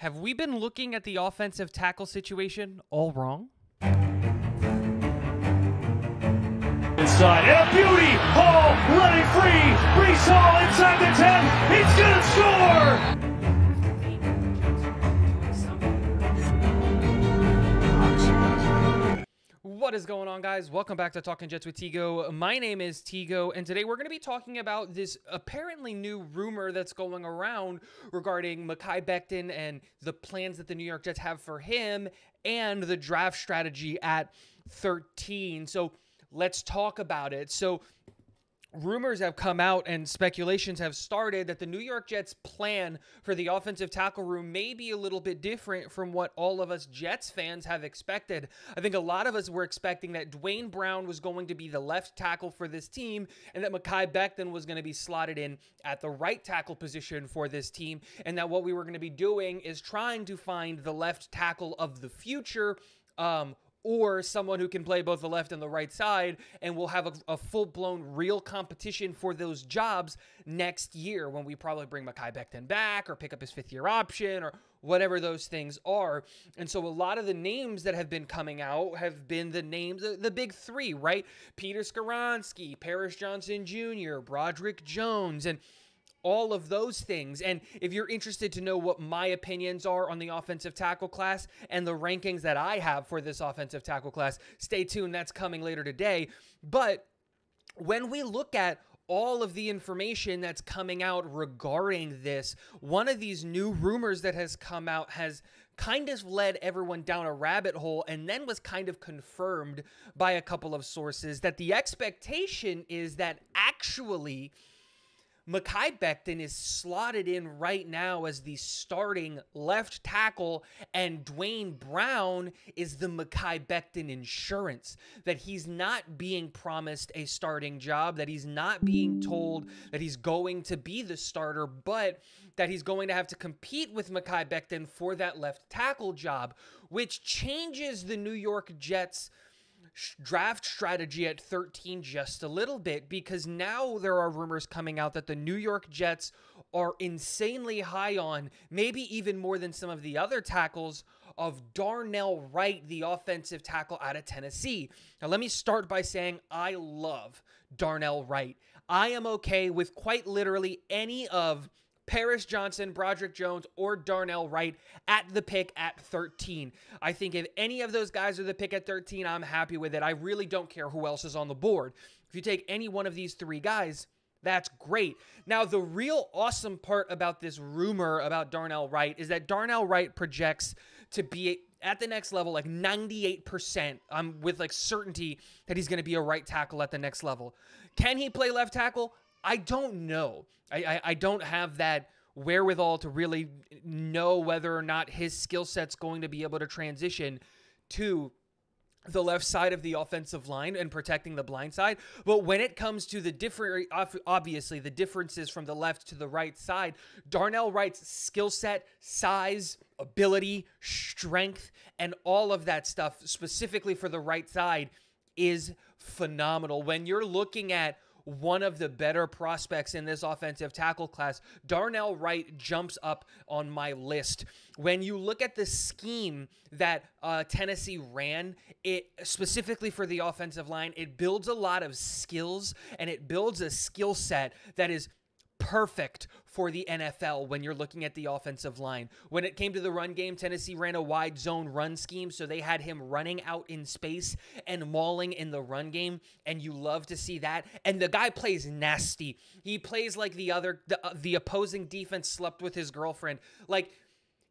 Have we been looking at the offensive tackle situation all wrong? Inside, and a beauty! Hall running free! Breece Hall inside the 10! He's gonna score! What is going on, guys? Welcome back to Talking Jets with Tigo. My name is Tigo, and today we're going to be talking about this apparently new rumor that's going around regarding Mekhi Becton and the plans that the New York Jets have for him and the draft strategy at 13. So let's talk about it. So rumors have come out and speculations have started that the New York Jets' plan for the offensive tackle room may be a little bit different from what all of us Jets fans have expected. I think a lot of us were expecting that Duane Brown was going to be the left tackle for this team and that Mekhi Becton was going to be slotted in at the right tackle position for this team, and that what we were going to be doing is trying to find the left tackle of the future, or someone who can play both the left and the right side, and we'll have a full-blown real competition for those jobs next year when we probably bring Mekhi Becton back or pick up his fifth-year option or whatever those things are. And so a lot of the names that have been coming out have been the names, the big three, right? Peter Skoronski, Paris Johnson Jr., Broderick Jones, and all of those things. And if you're interested to know what my opinions are on the offensive tackle class and the rankings that I have for this offensive tackle class, stay tuned. That's coming later today. But when we look at all of the information that's coming out regarding this, one of these new rumors that has come out has kind of led everyone down a rabbit hole and then was kind of confirmed by a couple of sources that the expectation is that actually Mekhi Becton is slotted in right now as the starting left tackle, and Duane Brown is the Mekhi Becton insurance, that he's not being promised a starting job, that he's not being told that he's going to be the starter, but that he's going to have to compete with Mekhi Becton for that left tackle job, which changes the New York Jets' draft strategy at 13 just a little bit, because now there are rumors coming out that the New York Jets are insanely high on, maybe even more than some of the other tackles, of Darnell Wright, the offensive tackle out of Tennessee. Now, let me start by saying I love Darnell Wright. I am okay with quite literally any of Paris Johnson, Broderick Jones, or Darnell Wright at the pick at 13. I think if any of those guys are the pick at 13, I'm happy with it. I really don't care who else is on the board. If you take any one of these three guys, that's great. Now, the real awesome part about this rumor about Darnell Wright is that Darnell Wright projects to be at the next level like 98%. With like certainty that he's going to be a right tackle at the next level. Can he play left tackle? I don't know. I don't have that wherewithal to really know whether or not his skill set's going to be able to transition to the left side of the offensive line and protecting the blind side. But when it comes to the obviously the differences from the left to the right side, Darnell Wright's skill set, size, ability, strength, and all of that stuff specifically for the right side is phenomenal. When you're looking at one of the better prospects in this offensive tackle class, Darnell Wright jumps up on my list. When you look at the scheme that Tennessee ran, it specifically for the offensive line, it builds a lot of skills and it builds a skill set that is perfect for the NFL when you're looking at the offensive line. When it came to the run game, Tennessee ran a wide zone run scheme, so they had him running out in space and mauling in the run game, and you love to see that. And the guy plays nasty. He plays like the opposing defense slept with his girlfriend. Like,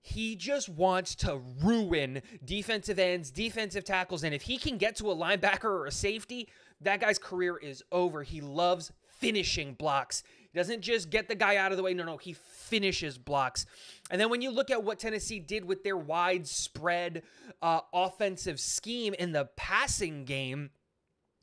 he just wants to ruin defensive ends, defensive tackles, and if he can get to a linebacker or a safety, that guy's career is over. He loves finishing blocks. He doesn't just get the guy out of the way. No, he finishes blocks. And then when you look at what Tennessee did with their widespread offensive scheme in the passing game,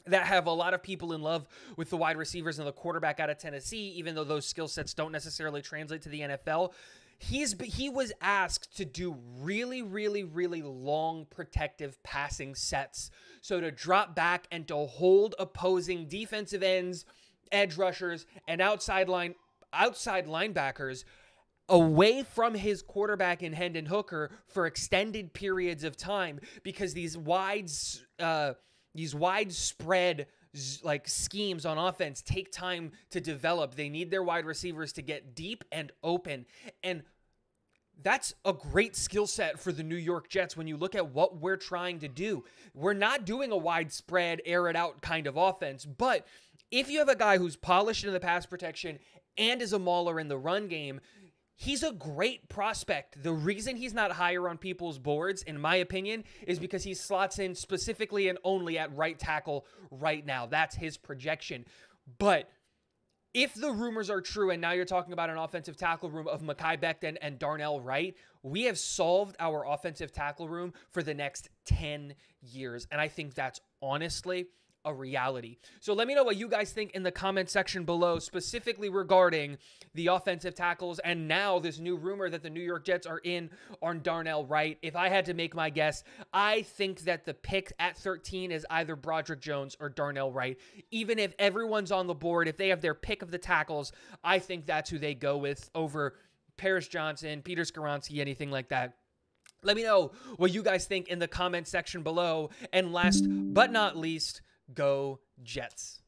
that have a lot of people in love with the wide receivers and the quarterback out of Tennessee, even though those skill sets don't necessarily translate to the NFL, he was asked to do really, really, really long protective passing sets. So to drop back and to hold opposing defensive ends, edge rushers, and outside linebackers away from his quarterback in Hendon Hooker for extended periods of time, because these widespread like schemes on offense take time to develop. They need their wide receivers to get deep and open. And that's a great skill set for the New York Jets when you look at what we're trying to do. We're not doing a widespread, air it out kind of offense, but if you have a guy who's polished in the pass protection and is a mauler in the run game, he's a great prospect. The reason he's not higher on people's boards, in my opinion, is because he slots in specifically and only at right tackle right now. That's his projection. But if the rumors are true, and now you're talking about an offensive tackle room of Mekhi Becton and Darnell Wright, we have solved our offensive tackle room for the next 10 years. And I think that's honestly a reality. So let me know what you guys think in the comment section below, specifically regarding the offensive tackles and now this new rumor that the New York Jets are in on Darnell Wright. If I had to make my guess, I think that the pick at 13 is either Broderick Jones or Darnell Wright. Even if everyone's on the board, if they have their pick of the tackles, I think that's who they go with over Paris Johnson, Peter Skoronski, anything like that. Let me know what you guys think in the comment section below. And last but not least, go Jets.